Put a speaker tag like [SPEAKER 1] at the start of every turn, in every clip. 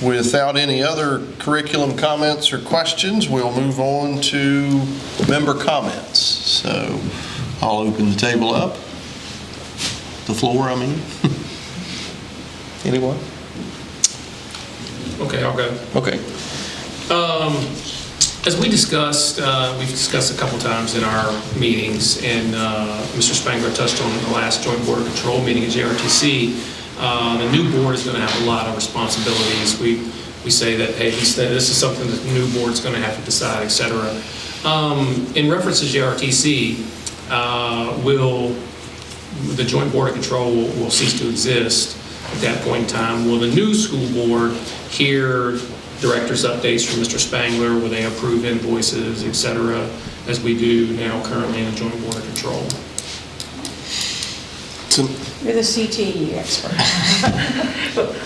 [SPEAKER 1] Without any other curriculum comments or questions, we'll move on to member comments. So I'll open the table up. The floor, I mean. Anyone?
[SPEAKER 2] Okay, I'll go.
[SPEAKER 1] Okay.
[SPEAKER 2] As we discussed, we've discussed a couple times in our meetings, and Mr. Spangler touched on the last Joint Board of Control meeting at JRTC. The new board is going to have a lot of responsibilities. We say that, hey, this is something that the new board is going to have to decide, et cetera. In reference to JRTC, the Joint Board of Control will cease to exist at that point in time. Will the new school board hear director's updates from Mr. Spangler? Will they approve invoices, et cetera, as we do now currently in the Joint Board of Control?
[SPEAKER 3] You're the CTE expert.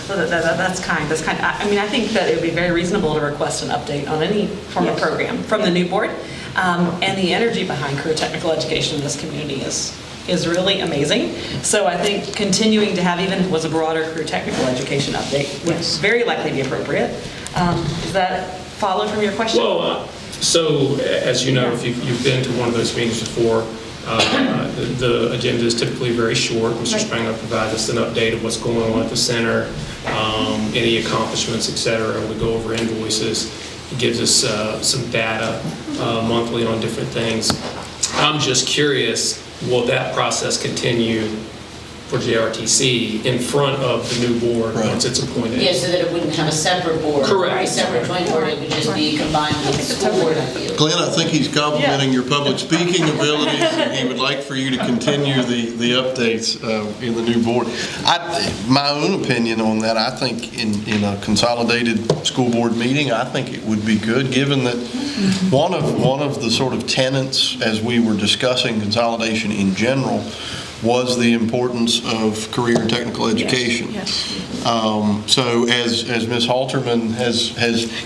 [SPEAKER 4] That's kind. I mean, I think that it would be very reasonable to request an update on any form of program from the new board. And the energy behind career technical education in this community is really amazing. So I think continuing to have even was a broader career technical education update would very likely be appropriate. Does that follow from your question?
[SPEAKER 2] Well, so as you know, if you've been to one of those meetings before, the agenda is typically very short. Mr. Spangler provides us an update of what's going on at the center, any accomplishments, et cetera. We go over invoices. He gives us some data monthly on different things. I'm just curious, will that process continue for JRTC in front of the new board once it's appointed?
[SPEAKER 5] Yeah, so that it wouldn't have a separate board.
[SPEAKER 2] Correct.
[SPEAKER 5] A separate joint board, it would just be combined with the school board, I feel.
[SPEAKER 1] Glenn, I think he's complimenting your public speaking abilities, and he would like for you to continue the updates in the new board. My own opinion on that, I think in a consolidated school board meeting, I think it would be good, given that one of the sort of tenets as we were discussing consolidation in general was the importance of career and technical education.
[SPEAKER 3] Yes.
[SPEAKER 1] So as Ms. Halterman has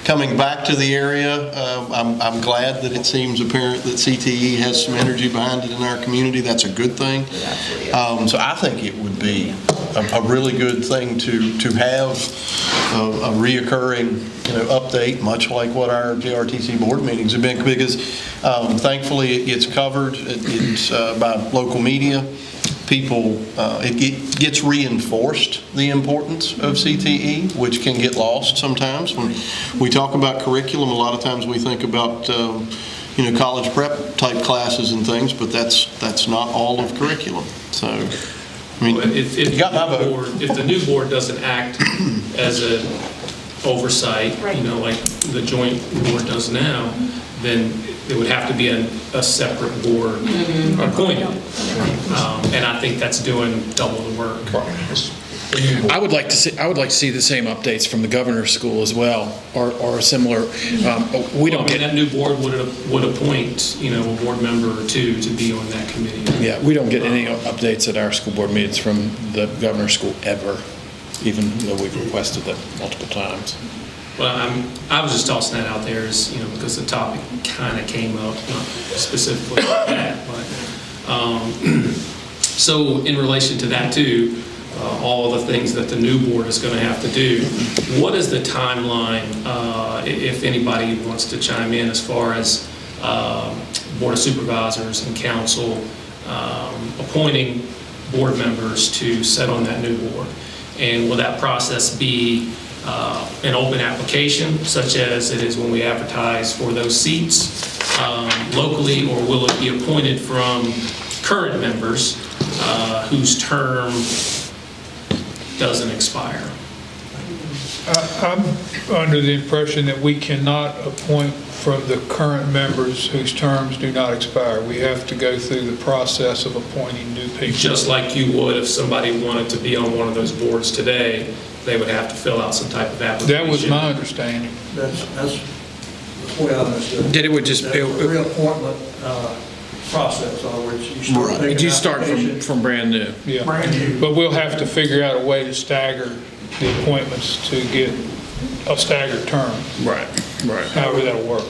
[SPEAKER 1] coming back to the area, I'm glad that it seems apparent that CTE has some energy behind it in our community. That's a good thing. So I think it would be a really good thing to have a reoccurring update, much like what our JRTC board meetings have been, because thankfully it gets covered. It's by local media. People, it gets reinforced, the importance of CTE, which can get lost sometimes. When we talk about curriculum, a lot of times we think about college prep type classes and things, but that's not all of curriculum. So, I mean,
[SPEAKER 2] if
[SPEAKER 1] you got my vote.
[SPEAKER 2] If the new board doesn't act as an oversight, like the joint board does now, then it would have to be a separate board appointed. And I think that's doing double the work.
[SPEAKER 6] I would like to see the same updates from the governor's school as well, or similar. We don't get
[SPEAKER 2] that new board would appoint a board member or two to be on that committee.
[SPEAKER 6] Yeah, we don't get any updates at our school board meetings from the governor's school ever, even though we've requested that multiple times.
[SPEAKER 2] Well, I was just tossing that out there as, because the topic kind of came up, not specifically like that, but so in relation to that too, all the things that the new board is going to have to do, what is the timeline, if anybody wants to chime in, as far as Board of Supervisors and Council appointing board members to sit on that new board? And will that process be an open application, such as it is when we advertise for those seats locally, or will it be appointed from current members whose term doesn't expire?
[SPEAKER 7] I'm under the impression that we cannot appoint from the current members whose terms do not expire. We have to go through the process of appointing new people.
[SPEAKER 2] Just like you would if somebody wanted to be on one of those boards today, they would have to fill out some type of application.
[SPEAKER 7] That was my understanding.
[SPEAKER 8] That's the way I understood it.
[SPEAKER 6] That it would just
[SPEAKER 8] be a reappointment process. In other words,
[SPEAKER 6] you start from brand new.
[SPEAKER 7] Yeah.
[SPEAKER 8] Brand new.
[SPEAKER 7] But we'll have to figure out a way to stagger the appointments to get a staggered term.
[SPEAKER 6] Right.
[SPEAKER 7] However that'll work.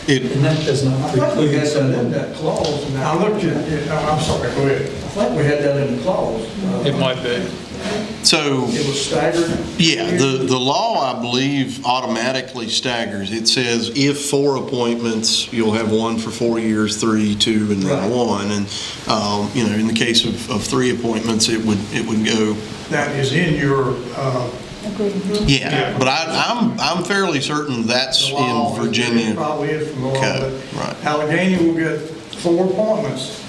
[SPEAKER 9] And that does not
[SPEAKER 8] I think we
[SPEAKER 9] preclude
[SPEAKER 8] had that in that clause. I looked at it. I'm sorry, go ahead. I think we had that in the clause.
[SPEAKER 7] It might be.
[SPEAKER 1] So,
[SPEAKER 8] It was staggered?
[SPEAKER 1] yeah, the law, I believe, automatically staggers. It says if 4 appointments, you'll have 1 for 4 years, 3, 2, and then
[SPEAKER 8] Right.
[SPEAKER 1] 1. And, in the case of 3 appointments, it would go.
[SPEAKER 8] That is in your,
[SPEAKER 3] Agreed.
[SPEAKER 1] Yeah, but I'm fairly certain that's
[SPEAKER 8] the law.
[SPEAKER 1] in Virginia.
[SPEAKER 8] It probably is from the law,
[SPEAKER 1] Okay,
[SPEAKER 8] but
[SPEAKER 1] right.
[SPEAKER 8] Allegheny will get 4 appointments,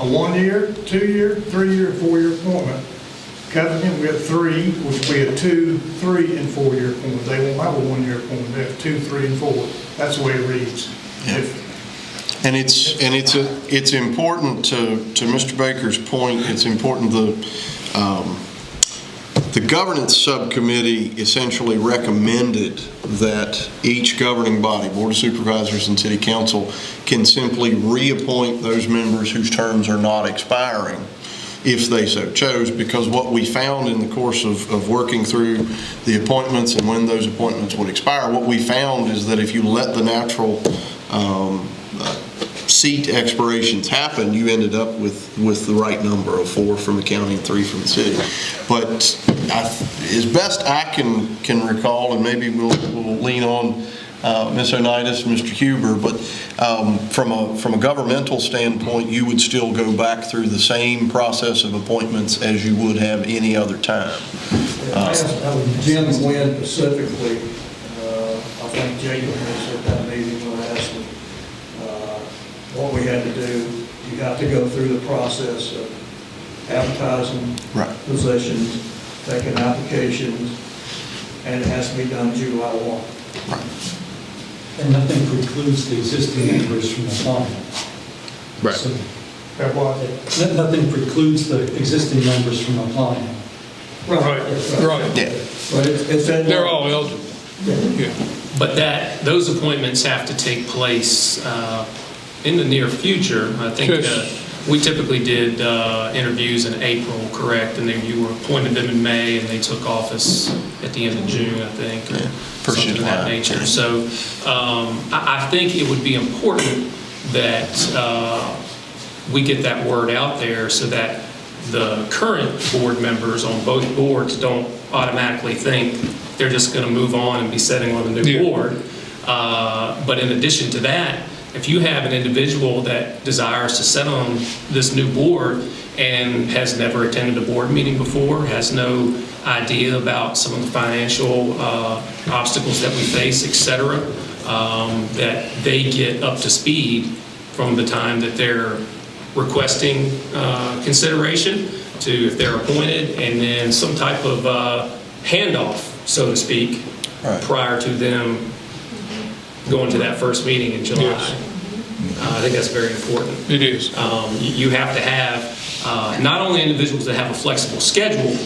[SPEAKER 8] a 1-year, 2-year, 3-year, 4-year appointment. Covington, we have 3, which will be a 2, 3, and 4-year appointment. They won't have a 1-year appointment, they have 2, 3, and 4. That's the way it reads.
[SPEAKER 1] Yeah. And it's important to Mr. Baker's point, it's important the governance subcommittee essentially recommended that each governing body, Board of Supervisors and City Council, can simply reappoint those members whose terms are not expiring if they so chose, because what we found in the course of working through the appointments and when those appointments would expire, what we found is that if you let the natural seat expirations happen, you ended up with the right number of 4 from the county and 3 from the city. But as best I can recall, and maybe we'll lean on Ms. Onitis, Mr. Huber, but from a governmental standpoint, you would still go back through the same process of appointments as you would have any other time.
[SPEAKER 8] Jim Wynn specifically, I think Jacob was at that meeting when I asked him what we had to do. You have to go through the process of advertising
[SPEAKER 1] Right.
[SPEAKER 8] positions, taking applications, and it has to be done July 1.
[SPEAKER 9] And nothing precludes the existing members from applying.
[SPEAKER 6] Right.
[SPEAKER 9] So,
[SPEAKER 8] That what?
[SPEAKER 9] nothing precludes the existing members from applying.
[SPEAKER 7] Right.
[SPEAKER 1] Yeah.
[SPEAKER 8] But it's in.
[SPEAKER 7] They're all eligible. Yeah.
[SPEAKER 2] But those appointments have to take place in the near future. I think
[SPEAKER 7] Yes.
[SPEAKER 2] we typically did interviews in April, correct? And then you were appointed them in May, and they took office at the end of June, I think, or
[SPEAKER 1] First of
[SPEAKER 2] something of that
[SPEAKER 1] July.
[SPEAKER 2] nature. So I think it would be important that we get that word out there so that the current board members on both boards don't automatically think they're just going to move on and be sitting on the new
[SPEAKER 7] Yeah.
[SPEAKER 2] board. But in addition to that, if you have an individual that desires to sit on this new board and has never attended a board meeting before, has no idea about some of the financial obstacles that we face, et cetera, that they get up to speed from the time that they're requesting consideration to if they're appointed, and then some type of handoff, so to speak,
[SPEAKER 1] Right.
[SPEAKER 2] prior to them going to that first meeting in July.
[SPEAKER 7] Yes.
[SPEAKER 2] I think that's very important.
[SPEAKER 7] It is.
[SPEAKER 2] You have to have not only individuals that have a flexible schedule,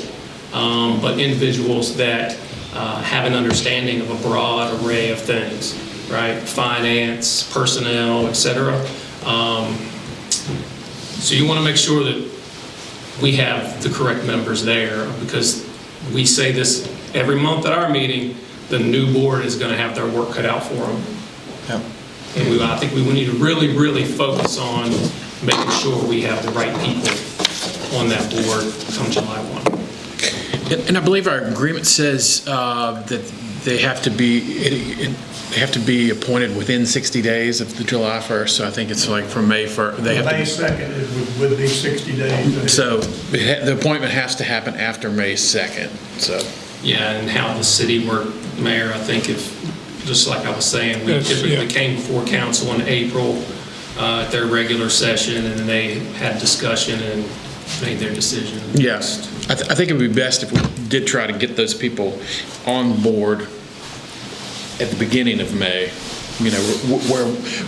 [SPEAKER 2] but individuals that have an understanding of a broad array of things, right? Finance, personnel, et cetera. So you want to make sure that we have the correct members there, because we say this every month at our meeting, the new board is going to have their work cut out for them.
[SPEAKER 1] Yeah.
[SPEAKER 2] And I think we need to really, really focus on making sure we have the right people on that board come July 1.
[SPEAKER 6] And I believe our agreement says that they have to be appointed within 60 days of the July 1st. So I think it's like from May 1st. They have
[SPEAKER 8] May
[SPEAKER 6] to.
[SPEAKER 8] 2nd would be 60 days.
[SPEAKER 6] So the appointment has to happen after May 2nd. So.
[SPEAKER 2] Yeah, and how the city worked, Mayor, I think just like I was saying, we
[SPEAKER 7] Yes,
[SPEAKER 2] typically
[SPEAKER 7] yeah.
[SPEAKER 2] came before council in April at their regular session, and then they had discussion and made their decision.
[SPEAKER 6] Yes, I think it would be best if we did try to get those people on board at the beginning of May. You know,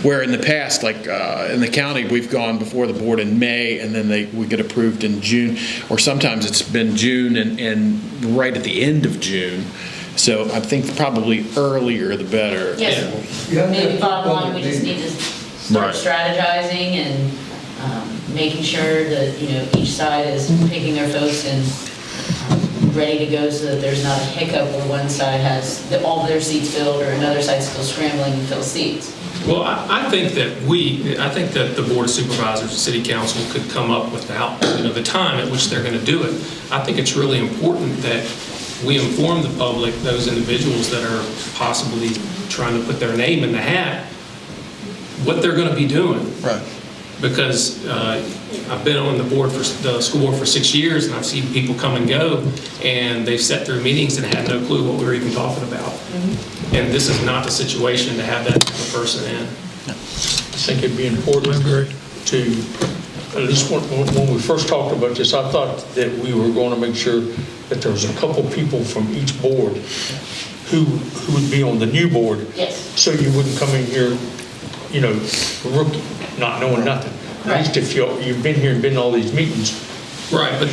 [SPEAKER 6] where in the past, like in the county, we've gone before the board in May, and then we get approved in June, or sometimes it's been June and right at the end of June. So I think probably earlier the better.
[SPEAKER 5] Yes, maybe bottom line, we just need to start
[SPEAKER 6] Right.
[SPEAKER 5] strategizing and making sure that, each side is picking their folks and ready to go, so that there's not a hiccup where one side has all of their seats filled or another side's still scrambling to fill seats.
[SPEAKER 2] Well, I think that the Board of Supervisors, the City Council could come up without, the time at which they're going to do it. I think it's really important that we inform the public, those individuals that are possibly trying to put their name in the hat, what they're going to be doing.
[SPEAKER 1] Right.
[SPEAKER 2] Because I've been on the school board for 6 years, and I've seen people come and go, and they've sat through meetings and had no clue what we were even talking about. And this is not the situation to have that type of person in.
[SPEAKER 9] I think it'd be important to, at least when we first talked about this, I thought that we were going to make sure that there was a couple people from each board who would be on the new board.
[SPEAKER 5] Yes.
[SPEAKER 9] So you wouldn't come in here, rookie, not knowing nothing. At least if you've been here and been to all these meetings.
[SPEAKER 2] Right, but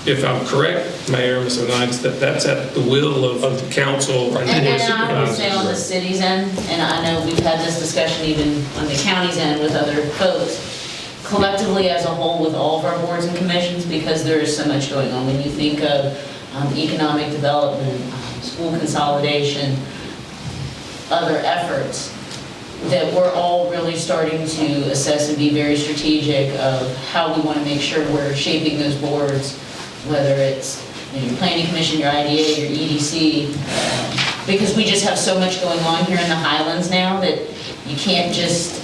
[SPEAKER 2] if I'm correct, Mayor, Mr. Knights, that's at the will of the council and the Board of
[SPEAKER 5] And I would say on the
[SPEAKER 2] Supervisors.
[SPEAKER 5] city's end, and I know we've had this discussion even on the county's end with other folks, collectively as a whole with all of our boards and commissions, because there is so much going on. When you think of economic development, school consolidation, other efforts, that we're all really starting to assess and be very strategic of how we want to make sure we're shaping those boards, whether it's your planning commission, your IDA, your EDC, because we just have so much going on here in the Highlands now that you can't just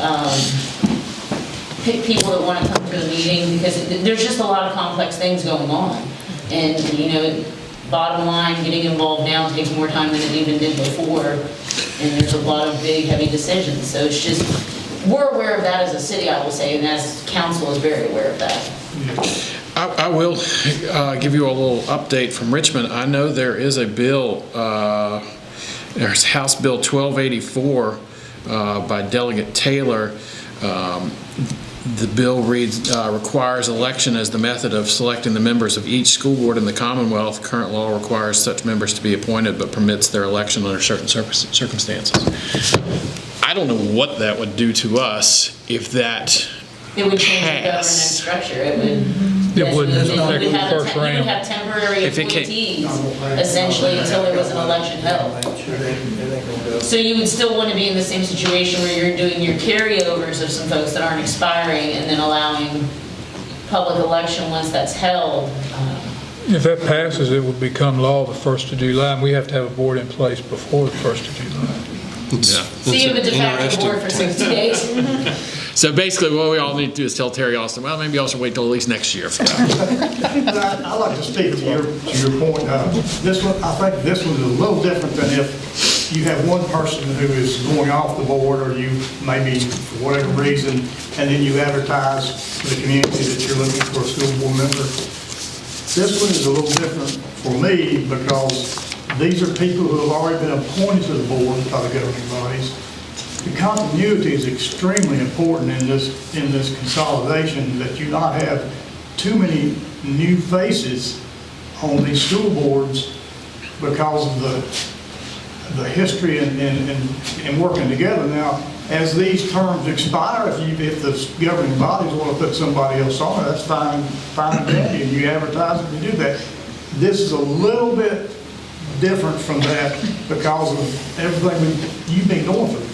[SPEAKER 5] pick people that want to come to a meeting, because there's just a lot of complex things going on. And, bottom line, getting involved now takes more time than it even did before, and there's a lot of big, heavy decisions. So it's just, we're aware of that as a city, I will say, and as council is very aware of that.
[SPEAKER 6] I will give you a little update from Richmond. I know there is a bill, there's House Bill 1284 by Delegate Taylor. The bill reads, requires election as the method of selecting the members of each school board in the Commonwealth. Current law requires such members to be appointed but permits their election under certain circumstances. I don't know what that would do to us if that
[SPEAKER 5] It would change the government
[SPEAKER 6] passed.
[SPEAKER 5] structure. It would.
[SPEAKER 7] It wouldn't
[SPEAKER 5] You
[SPEAKER 7] affect
[SPEAKER 5] would
[SPEAKER 7] the
[SPEAKER 5] have
[SPEAKER 7] first
[SPEAKER 5] you would
[SPEAKER 7] round.
[SPEAKER 5] have temporary
[SPEAKER 6] If it came-
[SPEAKER 5] appointees, essentially, until there was an election held. So you would still want to be in the same situation where you're doing your carryovers of some folks that aren't expiring and then allowing public election once that's held.
[SPEAKER 7] If that passes, it would become law the 1st of July, and we have to have a board in place before the 1st of July.
[SPEAKER 5] So you have a de facto board for 60 days.
[SPEAKER 6] So basically, what we all need to do is tell Terry Austin, well, maybe y'all should wait till at least next year for that.
[SPEAKER 8] I'd like to speak to your point. This one, I think this one is a little different than if you have one person who is going off the board, or you maybe, for whatever reason, and then you advertise to the community that you're looking for a school board member. This one is a little different for me because these are people who have already been appointed to the board by the governing bodies. The continuity is extremely important in this consolidation, that you not have too many new faces on these school boards because of the history and working together. Now, as these terms expire, if the governing bodies want to put somebody else on it, that's fine and dandy, and you advertise it and do that. This is a little bit different from that because of everything you've been going through.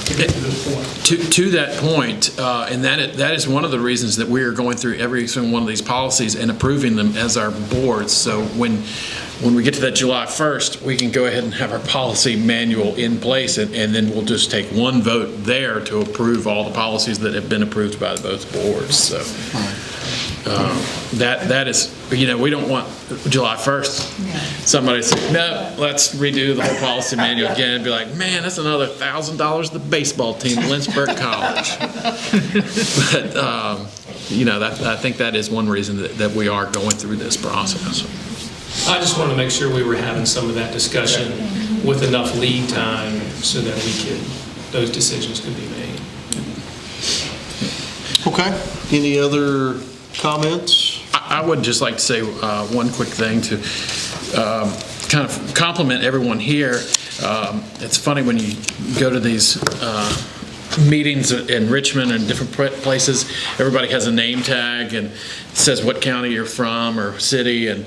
[SPEAKER 8] To get to this point.
[SPEAKER 6] To that point, and that is one of the reasons that we are going through every single one of these policies and approving them as our boards. So when we get to that July 1st, we can go ahead and have our policy manual in place, and then we'll just take one vote there to approve all the policies that have been approved by both boards. So that is, we don't want July 1st, somebody say, no, let's redo the whole policy manual again, and be like, man, that's another $1,000 to the baseball team at Lynchburg College. But, I think that is one reason that we are going through this process.
[SPEAKER 2] I just wanted to make sure we were having some of that discussion with enough lead time so that those decisions could be made.
[SPEAKER 1] Okay. Any other comments?
[SPEAKER 6] I would just like to say one quick thing to kind of compliment everyone here. It's funny when you go to these meetings in Richmond and different places, everybody has a name tag and says what county you're from or city, and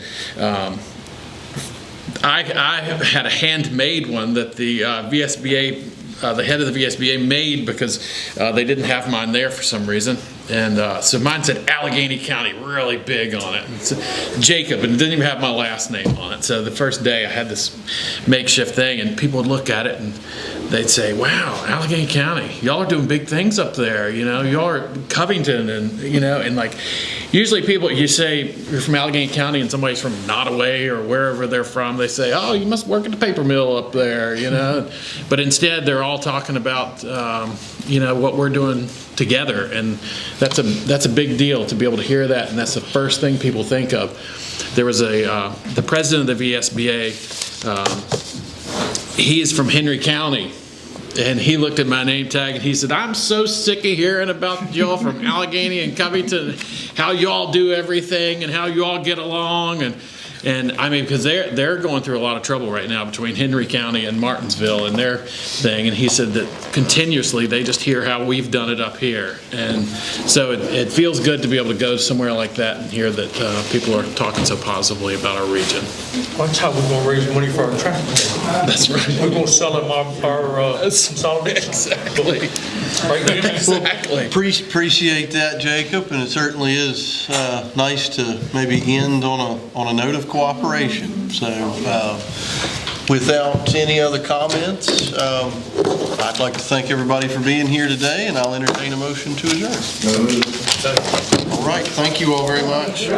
[SPEAKER 6] I had a handmade one that the VSBA the head of the VSBA made because they didn't have mine there for some reason. And so mine said Allegheny County really big on it. It's Jacob, and it didn't even have my last name on it. So the first day I had this makeshift thing, and people would look at it and they'd say, wow, Allegheny County, y'all are doing big things up there. You know, y'all are Covington, and, you know, and like usually people, you say you're from Allegheny County and somebody's from Nottoway or wherever they're from, they say, oh, you must work at the paper mill up there, you know. But instead they're all talking about, you know, what we're doing together, and that's a big deal to be able to hear that, and that's the first thing people think of. There was the president of the VSBA, he is from Henry County, and he looked at my name tag and he said, I'm so sick of hearing about y'all from Allegheny and Covington, how y'all do everything and how y'all get along. And I mean, because they're going through a lot of trouble right now between Henry County and Martinsville and their thing. And he said that continuously they just hear how we've done it up here. And so it feels good to be able to go somewhere like that and hear that people are talking so positively about our region.
[SPEAKER 9] That's how we're gonna raise money for our traffic.
[SPEAKER 6] That's right.
[SPEAKER 9] We're gonna sell them our consolidation.
[SPEAKER 6] Exactly.
[SPEAKER 9] Right, Jimmy?
[SPEAKER 6] Exactly.
[SPEAKER 1] Appreciate that, Jacob, and it certainly is nice to maybe end on a note of cooperation. So without any other comments, I'd like to thank everybody for being here today, and I'll entertain a motion to adjourn. All right, thank you all very much.